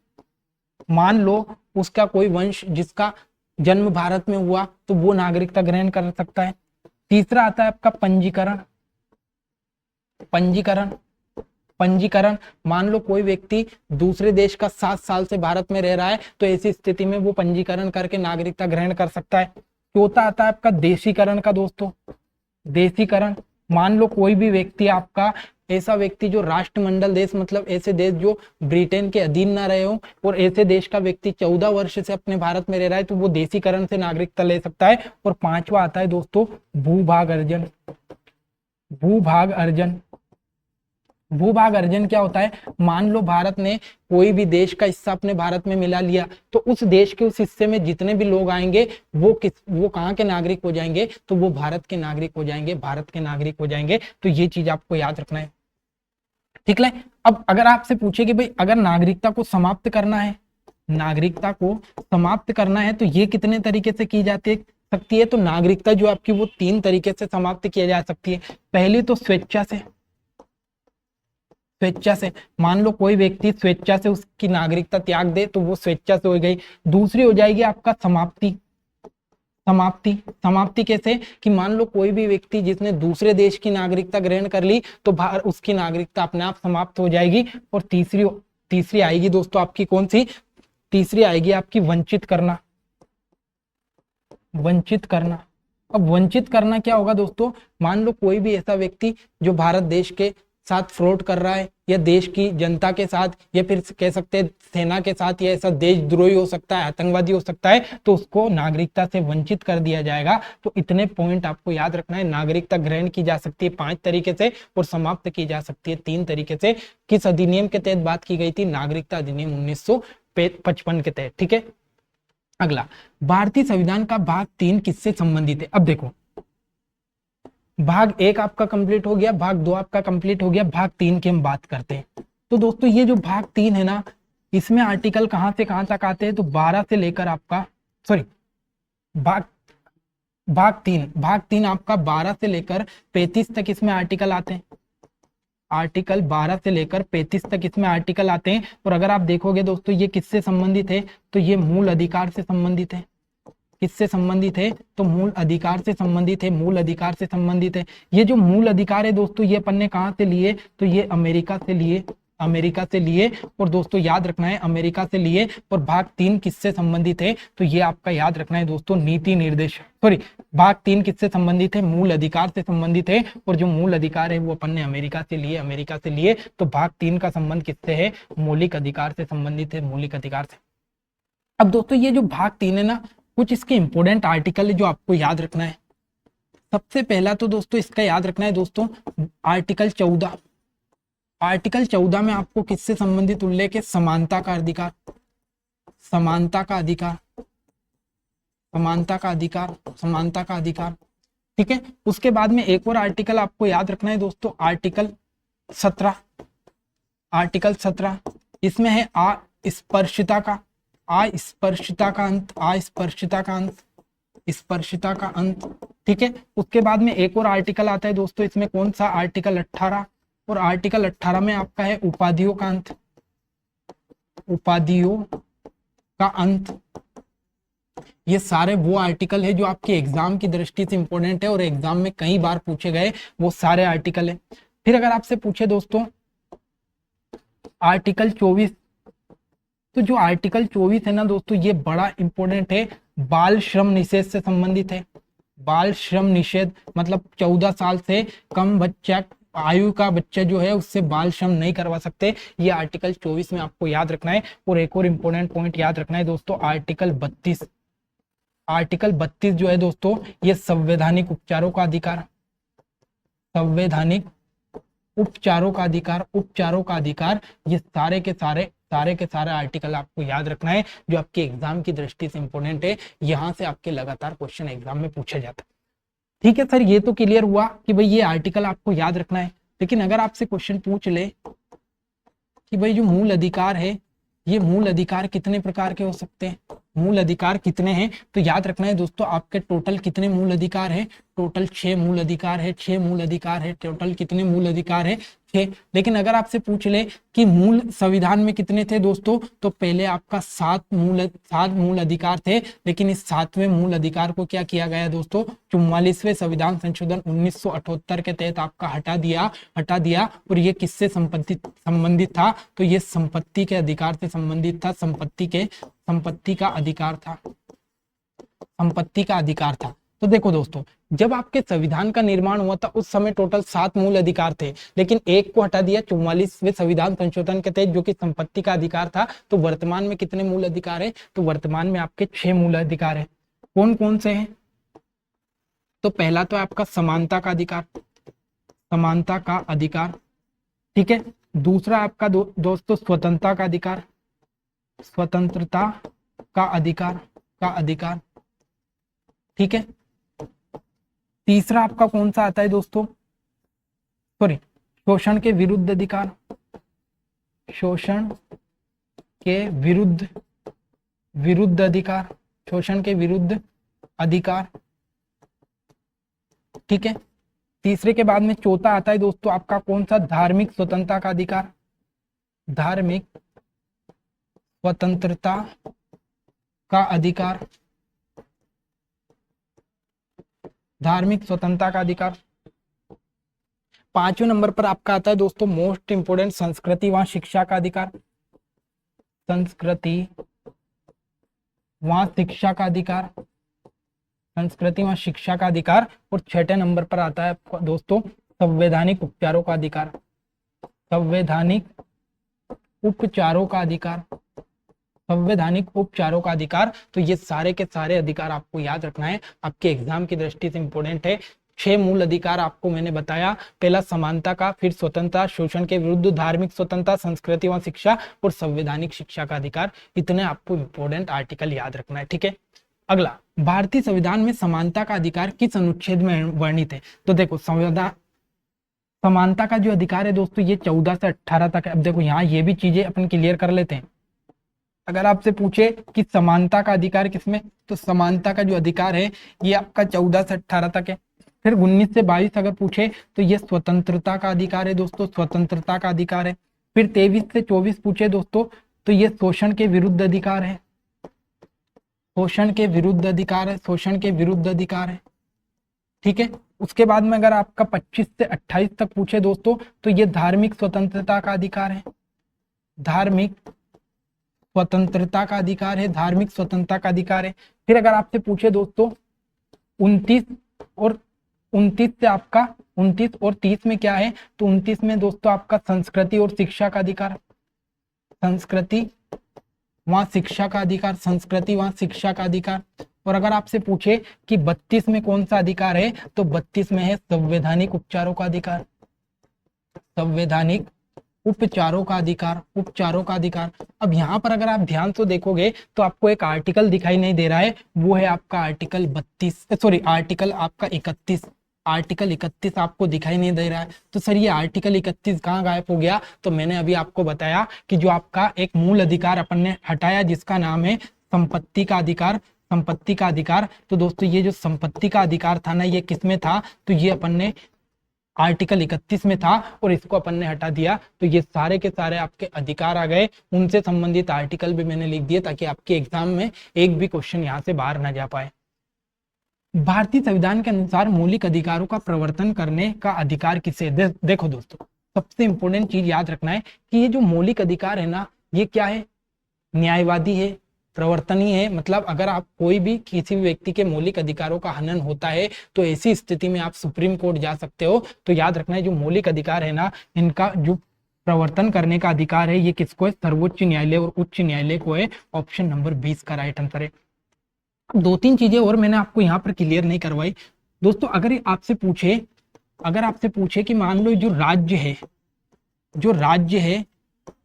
मान लो उसका कोई वंश जिसका जन्म भारत में हुआ तो वो नागरिकता ग्रहण कर सकता है। तीसरा आता है आपका पंजीकरण, पंजीकरण, पंजीकरण, मान लो कोई व्यक्ति दूसरे देश का 7 साल से भारत में रह रहा है तो ऐसी स्थिति में वो पंजीकरण करके नागरिकता ग्रहण कर सकता है। चौथा आता है आपका देशीकरण का दोस्तों, देशीकरण, मान लो कोई भी व्यक्ति आपका ऐसा व्यक्ति जो राष्ट्रमंडल देश, मतलब ऐसे देश जो ब्रिटेन के अधीन ना रहे हो, और ऐसे देश का व्यक्ति 14 वर्ष से अपने भारत में रह रहा है तो वो देशीकरण से नागरिकता ले सकता है। और 5वां आता है दोस्तों भूभाग अर्जन, भूभाग अर्जन। भूभाग अर्जन क्या होता है, मान लो भारत ने कोई भी देश का हिस्सा अपने भारत में मिला लिया तो उस देश के उस हिस्से में जितने भी लोग आएंगे वो कहाँ के नागरिक हो जाएंगे, तो वो भारत के नागरिक हो जाएंगे, भारत के नागरिक हो जाएंगे। तो ये चीज आपको याद रखना है। ठीक है, अब अगर आपसे पूछे कि भाई अगर नागरिकता को समाप्त करना है, नागरिकता को समाप्त करना है तो ये कितने तरीके से की जाती सकती है, तो नागरिकता जो आपकी वो 3 तरीके से समाप्त किया जा सकती है। पहली तो स्वेच्छा से, स्वेच्छा से, मान लो कोई व्यक्ति स्वेच्छा से उसकी नागरिकता त्याग दे तो वो स्वेच्छा से हो गई। दूसरी हो जाएगी आपका समाप्ति, समाप्ति, समाप्ति कैसे कि मान लो कोई भी व्यक्ति जिसने दूसरे देश की नागरिकता ग्रहण कर ली तो उसकी नागरिकता अपने आप समाप्त हो जाएगी। और तीसरी तीसरी आएगी दोस्तों आपकी कौन सी, तीसरी आएगी आपकी वंचित करना। वंचित करना, अब वंचित करना क्या होगा दोस्तों, मान लो कोई भी ऐसा व्यक्ति जो भारत देश के साथ फ्रॉड कर रहा है, या देश की जनता के साथ, या फिर कह सकते हैं सेना के साथ, या ऐसा देशद्रोही हो सकता है, आतंकवादी हो सकता है, तो उसको नागरिकता से वंचित कर दिया जाएगा। तो इतने पॉइंट आपको याद रखना है। नागरिकता ग्रहण की जा सकती है 5 तरीके से और समाप्त की जा सकती है 3 तरीके से। किस अधिनियम के तहत बात की गई थी, नागरिकता अधिनियम 1955 के तहत। ठीक है, अगला, भारतीय संविधान का भाग 3 किससे संबंधित है। अब देखो, भाग 1 आपका कंप्लीट हो गया, भाग 2 आपका कंप्लीट हो गया, भाग 3 की हम बात करते हैं। तो दोस्तों ये जो भाग 3 है ना, इसमें आर्टिकल कहां से कहां तक आते हैं, तो 12 से लेकर आपका सॉरी भाग भाग तीन आपका 12 से लेकर 35 तक इसमें आर्टिकल आते हैं। आर्टिकल 12 से लेकर 35 तक इसमें आर्टिकल आते हैं। और अगर आप देखोगे दोस्तों ये किससे संबंधित है, तो ये मूल अधिकार से संबंधित है। किससे संबंधित है, तो मूल अधिकार से संबंधित है। मूल अधिकार से संबंधित है। ये जो मूल अधिकार है दोस्तों, ये अपन ने कहां से लिए, तो ये अमेरिका से लिए। अमेरिका से लिए, और दोस्तों याद रखना है अमेरिका से लिए। और भाग 3 किससे संबंधित है, तो ये आपका याद रखना है दोस्तों, नीति निर्देश सॉरी भाग 3 किससे संबंधित है, मूल अधिकार से संबंधित है। और जो मूल अधिकार है वो अपन ने अमेरिका से लिए, अमेरिका से लिए। तो भाग 3 का संबंध किससे है, मौलिक अधिकार से संबंधित है, मौलिक अधिकार से। अब दोस्तों ये जो भाग 3 है ना, कुछ इसके इंपोर्टेंट आर्टिकल है जो आपको याद रखना है। सबसे पहला तो दोस्तों इसका याद रखना है दोस्तों, आर्टिकल 14। आर्टिकल 14 में आपको किससे संबंधित उल्लेख है, समानता का अधिकार। समानता का अधिकार, समानता का अधिकार, समानता का अधिकार। ठीक है, उसके बाद में एक और आर्टिकल आपको याद रखना है दोस्तों, आर्टिकल 17। आर्टिकल 17 इसमें है अस्पृश्यता का, अस्पृश्यता का अंत, अस्पृश्यता का अंत, स्पर्शिता का अंत। ठीक है, उसके बाद में एक और आर्टिकल आता है दोस्तों, इसमें कौन सा, आर्टिकल 18। और आर्टिकल 18 में आपका है उपाधियों का अंत, उपाधियों का अंत। ये सारे वो आर्टिकल है जो आपके एग्जाम की दृष्टि से इंपॉर्टेंट है और एग्जाम में कई बार पूछे गए वो सारे आर्टिकल है। फिर अगर आपसे पूछे दोस्तों आर्टिकल 24, तो जो आर्टिकल 24 है ना दोस्तों, ये बड़ा इंपॉर्टेंट है, बाल श्रम निषेध से संबंधित है। बाल श्रम निषेध मतलब 14 साल से कम बच्चा आयु का बच्चा जो है उससे बाल श्रम नहीं करवा सकते। ये आर्टिकल 24 में आपको याद रखना है। और एक और इंपॉर्टेंट पॉइंट याद रखना है दोस्तों, आर्टिकल 32। आर्टिकल 32 जो है दोस्तों, ये संवैधानिक उपचारों का अधिकार, संवैधानिक उपचारों का अधिकार, उपचारों का अधिकार। ये सारे के सारे आर्टिकल आपको याद रखना है जो आपके एग्जाम की दृष्टि से इंपॉर्टेंट है। यहां से आपके लगातार क्वेश्चन एग्जाम में पूछा जाता है। ठीक है सर, ये तो क्लियर हुआ कि भाई ये आर्टिकल आपको याद रखना है। लेकिन अगर आपसे क्वेश्चन पूछ ले कि भाई जो मूल अधिकार है, ये मूल अधिकार कितने प्रकार के हो सकते हैं, मूल अधिकार कितने हैं, तो याद रखना है दोस्तों, आपके टोटल कितने मूल अधिकार है, टोटल 6 मूल अधिकार है, 6 मूल अधिकार है। टोटल कितने मूल अधिकार है, 6। लेकिन अगर आपसे पूछ ले कि मूल संविधान में कितने थे दोस्तों, तो पहले आपका 7 मूल अधिकार थे। लेकिन इस 7वें मूल अधिकार को क्या किया गया दोस्तों, 44वें संविधान संशोधन 1978 के तहत आपका हटा दिया। और ये किससे संबंधित था, तो ये संपत्ति के अधिकार से संबंधित था। संपत्ति का अधिकार था, संपत्ति का अधिकार था। तो देखो दोस्तों, जब आपके संविधान का निर्माण हुआ था उस समय टोटल 7 मूल अधिकार थे, लेकिन एक को हटा दिया 44वें संविधान संशोधन के तहत जो कि संपत्ति का अधिकार था। तो वर्तमान में कितने मूल अधिकार है, तो वर्तमान में आपके 6 मूल अधिकार है। कौन कौन से हैं, तो पहला तो आपका समानता का अधिकार, समानता का अधिकार। ठीक है, दूसरा आपका दोस्तों स्वतंत्रता का अधिकार, स्वतंत्रता का अधिकार। ठीक है, तीसरा आपका कौन सा आता है दोस्तों, सॉरी शोषण के विरुद्ध अधिकार, शोषण के विरुद्ध अधिकार, शोषण के विरुद्ध अधिकार। ठीक है, तीसरे के बाद में चौथा आता है दोस्तों आपका कौन सा, धार्मिक स्वतंत्रता का अधिकार, धार्मिक स्वतंत्रता का अधिकार, धार्मिक स्वतंत्रता का अधिकार। 5वें नंबर पर आपका आता है दोस्तों मोस्ट इंपोर्टेंट, संस्कृति व शिक्षा का अधिकार, संस्कृति व शिक्षा का अधिकार, संस्कृति व शिक्षा का अधिकार। और 6ठे नंबर पर आता है आपका दोस्तों संवैधानिक उपचारों का अधिकार, संवैधानिक उपचारों का अधिकार, संवैधानिक उपचारों का अधिकार। तो ये सारे के सारे अधिकार आपको याद रखना है, आपके एग्जाम की दृष्टि से इंपॉर्टेंट है। 6 मूल अधिकार आपको मैंने बताया, पहला समानता का, फिर स्वतंत्रता, शोषण के विरुद्ध, धार्मिक स्वतंत्रता, संस्कृति व शिक्षा और संवैधानिक शिक्षा का अधिकार। इतने आपको इंपॉर्टेंट आर्टिकल याद रखना है, ठीक है। अगला, भारतीय संविधान में समानता का अधिकार किस अनुच्छेद में वर्णित है? तो देखो संविधान समानता का जो अधिकार है दोस्तों ये 14 से 18 तक है। अब देखो यहाँ ये भी चीजें अपन क्लियर कर लेते हैं। अगर आपसे पूछे कि समानता का अधिकार किसमें, तो समानता का जो अधिकार है ये आपका 14 से 18 तक है। फिर 19 से 22 अगर पूछे तो ये स्वतंत्रता का अधिकार है दोस्तों, स्वतंत्रता का अधिकार है। फिर 23 से 24 पूछे दोस्तों तो ये शोषण के विरुद्ध अधिकार है, शोषण के विरुद्ध अधिकार है, शोषण के विरुद्ध अधिकार है, ठीक है। उसके बाद में अगर आपका 25 से 28 तक पूछे दोस्तों तो ये धार्मिक स्वतंत्रता का अधिकार है, धार्मिक स्वतंत्रता का अधिकार है, धार्मिक स्वतंत्रता का अधिकार है। फिर अगर आपसे पूछे दोस्तों 29 से आपका 29 और 30 में क्या है, तो 29 में दोस्तों आपका संस्कृति और शिक्षा का अधिकार, संस्कृति वहां शिक्षा का अधिकार, संस्कृति वहां शिक्षा का अधिकार। और अगर आपसे पूछे कि 32 में कौन सा अधिकार है, तो 32 में है संवैधानिक उपचारों का अधिकार, संवैधानिक उपचारों का अधिकार, उपचारों का अधिकार। अब यहाँ पर अगर आप ध्यान से देखोगे तो आपको एक आर्टिकल दिखाई नहीं दे रहा है, वो है आपका आर्टिकल 32, सॉरी आर्टिकल आपका 31, आर्टिकल 31 आपको दिखाई नहीं दे रहा है। तो सर ये आर्टिकल 31 कहाँ गायब हो गया? तो मैंने अभी आपको बताया कि जो आपका एक मूल अधिकार अपन ने हटाया जिसका नाम है संपत्ति का अधिकार, संपत्ति का अधिकार। तो दोस्तों ये जो संपत्ति का अधिकार था ना, ये किसमें था? तो ये अपन ने आर्टिकल 31 में था और इसको अपन ने हटा दिया। तो ये सारे के सारे आपके अधिकार आ गए, उनसे संबंधित आर्टिकल भी मैंने लिख दिए ताकि आपके एग्जाम में एक भी क्वेश्चन यहाँ से बाहर ना जा पाए। भारतीय संविधान के अनुसार मौलिक अधिकारों का प्रवर्तन करने का अधिकार किसे? देखो दोस्तों सबसे इंपॉर्टेंट चीज याद रखना है कि ये जो मौलिक अधिकार है ना, ये क्या है? न्यायवादी है, प्रवर्तनीय है। मतलब अगर आप कोई भी किसी भी व्यक्ति के मौलिक अधिकारों का हनन होता है तो ऐसी स्थिति में आप सुप्रीम कोर्ट जा सकते हो। तो याद रखना है जो मौलिक अधिकार है ना, इनका जो प्रवर्तन करने का अधिकार है ये किसको है? सर्वोच्च न्यायालय और उच्च न्यायालय को है। ऑप्शन नंबर 20 का राइट आंसर है। 2-3 चीजें और मैंने आपको यहाँ पर क्लियर नहीं करवाई दोस्तों। अगर आपसे पूछे कि मान लो जो राज्य है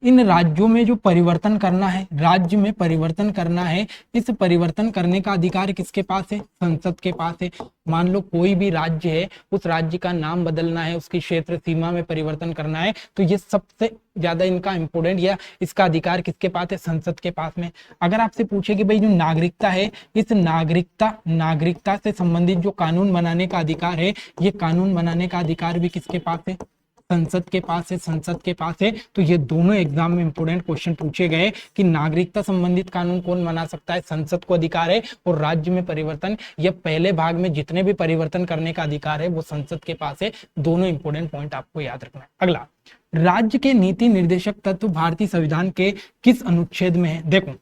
इन राज्यों में जो परिवर्तन करना है, राज्य में परिवर्तन करना है, इस परिवर्तन करने का अधिकार किसके पास है? संसद के पास है। मान लो कोई भी राज्य है, उस राज्य का नाम बदलना है, उसकी क्षेत्र सीमा में परिवर्तन करना है, तो ये सबसे ज्यादा इनका इंपोर्टेंट या इसका अधिकार किसके पास है? संसद के पास में। अगर आपसे पूछे कि भाई जो नागरिकता है, इस नागरिकता से संबंधित जो कानून बनाने का अधिकार है, ये कानून बनाने का अधिकार भी किसके पास है? संसद के पास है, संसद के पास है। तो ये दोनों एग्जाम में इंपोर्टेंट क्वेश्चन पूछे गए कि नागरिकता संबंधित कानून कौन बना सकता है? संसद को अधिकार है। और राज्य में परिवर्तन, या पहले भाग में जितने भी परिवर्तन करने का अधिकार है वो संसद के पास है। दोनों इंपोर्टेंट पॉइंट आपको याद रखना है। अगला, राज्य के नीति निर्देशक तत्व भारतीय संविधान के किस अनुच्छेद में है? देखो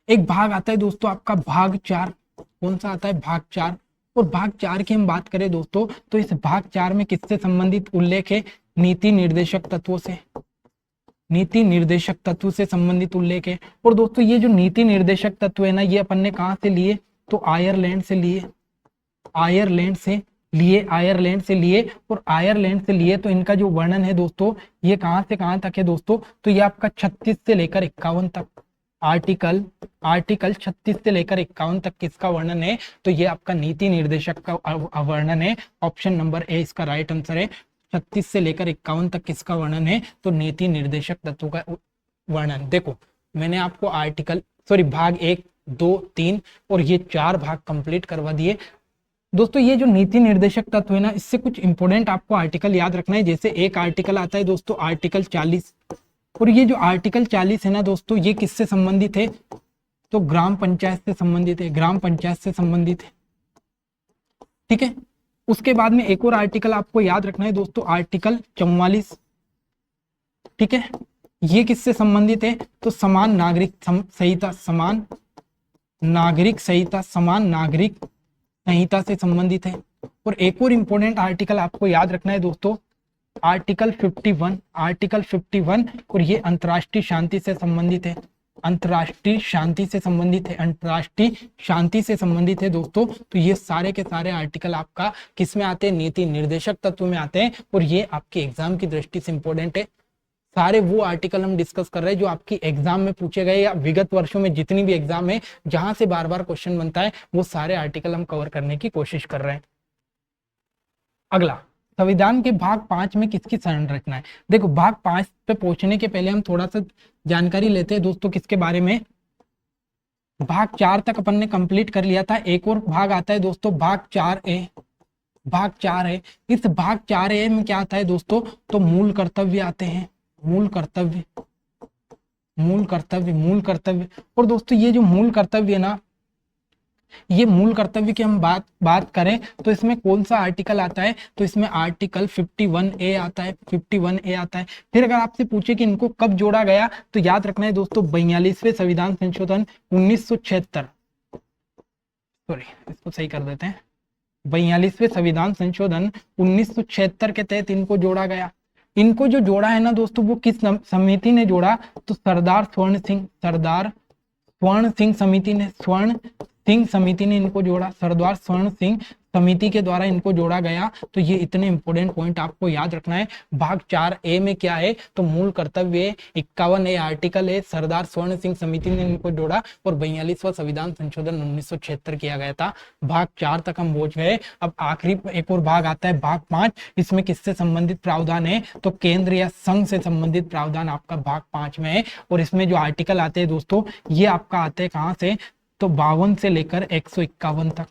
एक भाग आता है दोस्तों आपका भाग 4। कौन सा आता है? भाग 4। और भाग 4 की हम बात करें दोस्तों तो इस भाग 4 में किससे संबंधित उल्लेख है? नीति निर्देशक तत्वों से, नीति निर्देशक तत्व से संबंधित उल्लेख है। और दोस्तों ये जो नीति निर्देशक तत्व है ना, ये अपन ने कहां से लिए? तो आयरलैंड से लिए, आयरलैंड से लिए। और आयरलैंड से लिए तो इनका जो वर्णन है दोस्तों ये कहां से कहां तक है दोस्तों? तो ये आपका 36 से लेकर 51 तक, आर्टिकल 36 से लेकर 51 तक किसका वर्णन है? तो ये आपका नीति निर्देशक का वर्णन है। ऑप्शन नंबर ए इसका राइट आंसर है। 36 से लेकर 51 तक किसका वर्णन है? तो नीति निर्देशक तत्वों का वर्णन। देखो मैंने आपको भाग 1, 2, 3 और ये 4 भाग कंप्लीट करवा दिए दोस्तों। ये जो नीति निर्देशक तत्व है ना, इससे कुछ इंपोर्टेंट आपको आर्टिकल याद रखना है। जैसे एक आर्टिकल आता है दोस्तों आर्टिकल 40, और ये जो आर्टिकल 40 है ना दोस्तों, ये किससे संबंधित है? तो ग्राम पंचायत से संबंधित है, ग्राम पंचायत से संबंधित है, ठीक है। उसके बाद में एक और आर्टिकल आपको याद रखना है दोस्तों, आर्टिकल 44, ठीक है। ये किससे संबंधित है? तो समान नागरिक संहिता, समान नागरिक संहिता, समान नागरिक संहिता से संबंधित है। और एक और इंपॉर्टेंट आर्टिकल आपको याद रखना है दोस्तों, आर्टिकल 51, आर्टिकल 51, और ये अंतर्राष्ट्रीय शांति से संबंधित है, अंतर्राष्ट्रीय शांति से संबंधित है, अंतर्राष्ट्रीय शांति से संबंधित है दोस्तों। तो ये सारे के सारे आर्टिकल आपका किस में आते हैं? नीति निर्देशक तत्व में आते हैं, और ये आपके एग्जाम की दृष्टि से इंपॉर्टेंट है। सारे वो आर्टिकल हम डिस्कस कर रहे हैं जो आपकी एग्जाम में पूछे गए या विगत वर्षों में जितनी भी एग्जाम है जहां से बार बार क्वेश्चन बनता है, वो सारे आर्टिकल हम कवर करने की कोशिश कर रहे हैं। अगला, संविधान के भाग 5 में किसकी संरचना है? देखो, भाग 5 पे पहुंचने के पहले हम थोड़ा सा जानकारी लेते हैं दोस्तों किसके बारे में। भाग 4 तक अपन ने कंप्लीट कर लिया था, एक और भाग आता है दोस्तों, भाग 4A। भाग 4 है, इस भाग 4A में क्या आता है दोस्तों? तो मूल कर्तव्य आते हैं, मूल कर्तव्य, मूल कर्तव्य, मूल कर्तव्य। और दोस्तों ये जो मूल कर्तव्य है ना, ये मूल कर्तव्य की हम बात करें तो इसमें कौन सा आर्टिकल आता है? तो इसमें आर्टिकल 51A आता है, 51A आता है। फिर अगर आपसे पूछे कि इनको कब जोड़ा गया, तो याद रखना है दोस्तों 42वें संविधान संशोधन 1976, सॉरी इसको सही कर देते हैं, 42वें संविधान संशोधन 1976 के तहत इनको जोड़ा गया। इनको जो जोड़ा है ना दोस्तों, वो किस समिति ने जोड़ा? तो सरदार स्वर्ण सिंह, सरदार स्वर्ण सिंह समिति ने, स्वर्ण सिंह समिति ने इनको जोड़ा, सरदार स्वर्ण सिंह समिति के द्वारा इनको जोड़ा गया। तो ये इतने इंपॉर्टेंट पॉइंट आपको याद रखना है। भाग 4A में क्या है? तो मूल कर्तव्य, 51A आर्टिकल है, सरदार स्वर्ण सिंह समिति ने इनको जोड़ा, और 42वां संविधान संशोधन 1976 किया गया था। भाग 4 तक हम पहुंच गए। अब आखिरी एक और भाग आता है, भाग 5। इसमें किससे संबंधित प्रावधान है? तो केंद्र या संघ से संबंधित प्रावधान आपका भाग 5 में है। और इसमें जो आर्टिकल आते हैं दोस्तों, ये आपका आते हैं कहाँ से? तो 52 से लेकर 151 तक,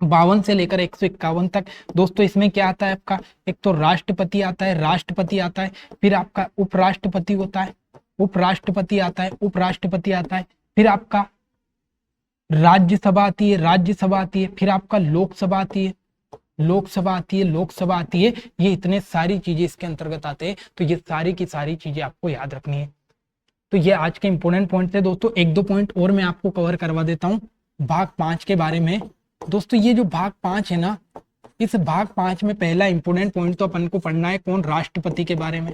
52 से लेकर 151 तक। दोस्तों इसमें क्या आता है आपका? एक तो राष्ट्रपति आता है, राष्ट्रपति आता है, फिर आपका उपराष्ट्रपति होता है, उपराष्ट्रपति आता है, उपराष्ट्रपति आता है, फिर आपका राज्यसभा आती है, राज्यसभा आती है, फिर आपका लोकसभा आती है, लोकसभा आती है, लोकसभा आती है। ये इतने सारी चीजें इसके अंतर्गत आते हैं। तो ये सारी की सारी चीजें आपको याद रखनी है। तो ये आज के इंपॉर्टेंट पॉइंट थे दोस्तों। एक दो पॉइंट और मैं आपको कवर करवा देता हूँ भाग 5 के बारे में। दोस्तों ये जो भाग 5 है ना, इस भाग 5 में पहला इंपॉर्टेंट पॉइंट तो अपन को पढ़ना है कौन? राष्ट्रपति के बारे में,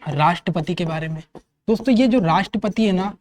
राष्ट्रपति के बारे में। दोस्तों ये जो राष्ट्रपति है ना,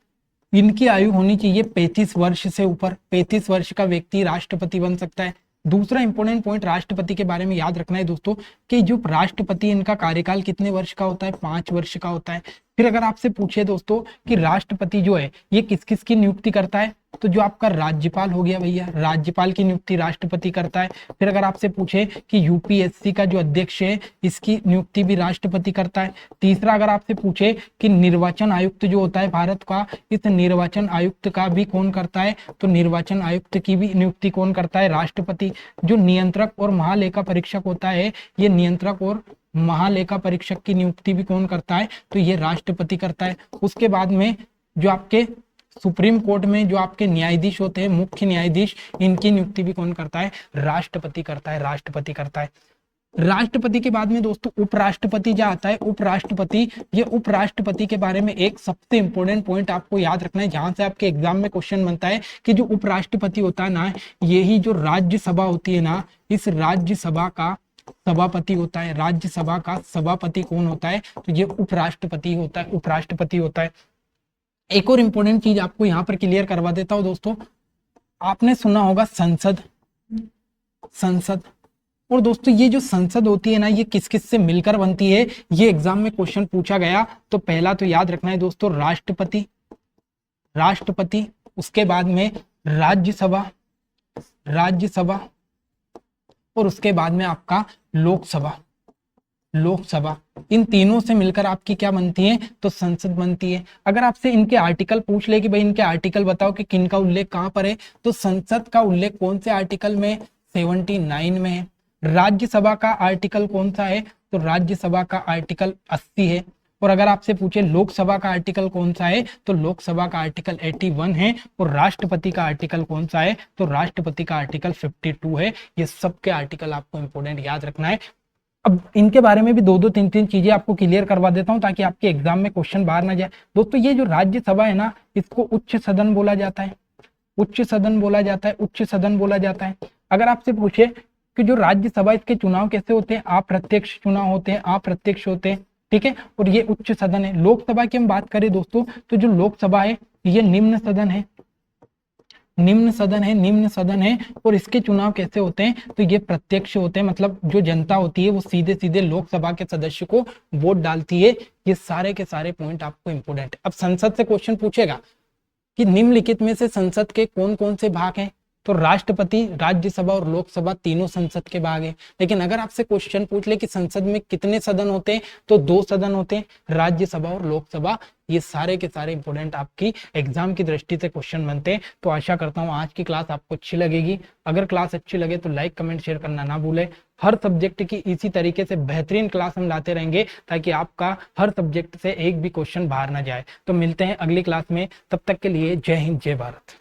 इनकी आयु होनी चाहिए 35 वर्ष से ऊपर, 35 वर्ष का व्यक्ति राष्ट्रपति बन सकता है। दूसरा इंपॉर्टेंट पॉइंट राष्ट्रपति के बारे में याद रखना है दोस्तों कि जो राष्ट्रपति, इनका कार्यकाल कितने वर्ष का होता है? 5 वर्ष का होता है। फिर अगर आपसे पूछे दोस्तों कि राष्ट्रपति जो है ये किस किस की नियुक्ति करता है, तो जो आपका राज्यपाल हो गया भैया, राज्यपाल की नियुक्ति राष्ट्रपति करता है। फिर अगर आपसे पूछे कि यूपीएससी का जो अध्यक्ष है, इसकी नियुक्ति भी राष्ट्रपति करता है। तीसरा अगर आपसे पूछे कि निर्वाचन आयुक्त जो होता है भारत का, इस निर्वाचन आयुक्त का भी कौन करता है? तो निर्वाचन आयुक्त की भी नियुक्ति कौन करता है? राष्ट्रपति। जो नियंत्रक और महालेखा परीक्षक होता है, ये नियंत्रक और महालेखा परीक्षक की नियुक्ति भी कौन करता है? तो ये राष्ट्रपति करता है। उसके बाद में जो आपके सुप्रीम कोर्ट में जो आपके न्यायाधीश होते हैं, मुख्य न्यायाधीश, इनकी नियुक्ति भी कौन करता है? राष्ट्रपति करता है, राष्ट्रपति करता है। राष्ट्रपति के बाद में दोस्तों उपराष्ट्रपति जो आता है, उपराष्ट्रपति, ये उपराष्ट्रपति के बारे में एक सबसे इंपॉर्टेंट पॉइंट आपको याद रखना है, जहां से आपके एग्जाम में क्वेश्चन बनता है कि जो उपराष्ट्रपति होता है ना, यही जो राज्यसभा होती है ना, इस राज्यसभा का सभापति होता है। राज्यसभा का सभापति कौन होता है? तो ये उपराष्ट्रपति होता है, उपराष्ट्रपति होता है। एक और इंपॉर्टेंट चीज आपको यहाँ पर क्लियर करवा देता हूं दोस्तों, आपने सुना होगा संसद, संसद। और दोस्तों ये जो संसद होती है ना, ये किस किस से मिलकर बनती है? ये एग्जाम में क्वेश्चन पूछा गया। तो पहला तो याद रखना है दोस्तों राष्ट्रपति, राष्ट्रपति, उसके बाद में राज्यसभा, राज्यसभा, और उसके बाद में आपका लोकसभा, लोकसभा। इन तीनों से मिलकर आपकी क्या बनती है? तो संसद बनती है। अगर आपसे इनके आर्टिकल पूछ ले कि भाई इनके आर्टिकल बताओ कि किनका उल्लेख कहां पर है, तो संसद का उल्लेख कौन से आर्टिकल में? 79 में है। राज्यसभा का आर्टिकल कौन सा है? तो राज्यसभा का आर्टिकल 80 है। और अगर आपसे पूछे लोकसभा का आर्टिकल कौन सा है, तो लोकसभा का आर्टिकल 81 है। और राष्ट्रपति का आर्टिकल कौन सा है? तो राष्ट्रपति का आर्टिकल 52 है। ये सबके आर्टिकल आपको इंपॉर्टेंट याद रखना है। अब इनके बारे में भी दो दो तीन तीन चीजें आपको क्लियर करवा देता हूं ताकि आपके एग्जाम में क्वेश्चन बाहर ना जाए। दोस्तों ये जो राज्यसभा है ना, इसको उच्च सदन बोला जाता है, उच्च सदन बोला जाता है, उच्च सदन बोला जाता है। अगर आपसे पूछे कि जो राज्यसभा, इसके चुनाव कैसे होते हैं, अप्रत्यक्ष चुनाव होते हैं, अप्रत्यक्ष होते हैं, ठीक है। और ये उच्च सदन है। लोकसभा की हम बात करें दोस्तों, तो जो लोकसभा है ये निम्न सदन है, निम्न सदन है, निम्न सदन है। और इसके चुनाव कैसे होते हैं, तो ये प्रत्यक्ष होते हैं, मतलब जो जनता होती है वो सीधे सीधे लोकसभा के सदस्य को वोट डालती है। ये सारे के सारे पॉइंट आपको इंपोर्टेंट है। अब संसद से क्वेश्चन पूछेगा कि निम्नलिखित में से संसद के कौन कौन से भाग हैं, तो राष्ट्रपति, राज्यसभा और लोकसभा तीनों संसद के भाग हैं। लेकिन अगर आपसे क्वेश्चन पूछ ले कि संसद में कितने सदन होते हैं, तो दो सदन होते हैं, राज्यसभा और लोकसभा। ये सारे के सारे इंपोर्टेंट आपकी एग्जाम की दृष्टि से क्वेश्चन बनते हैं। तो आशा करता हूं आज की क्लास आपको अच्छी लगेगी। अगर क्लास अच्छी लगे तो लाइक कमेंट शेयर करना ना भूले। हर सब्जेक्ट की इसी तरीके से बेहतरीन क्लास हम लाते रहेंगे ताकि आपका हर सब्जेक्ट से एक भी क्वेश्चन बाहर ना जाए। तो मिलते हैं अगली क्लास में, तब तक के लिए जय हिंद, जय भारत।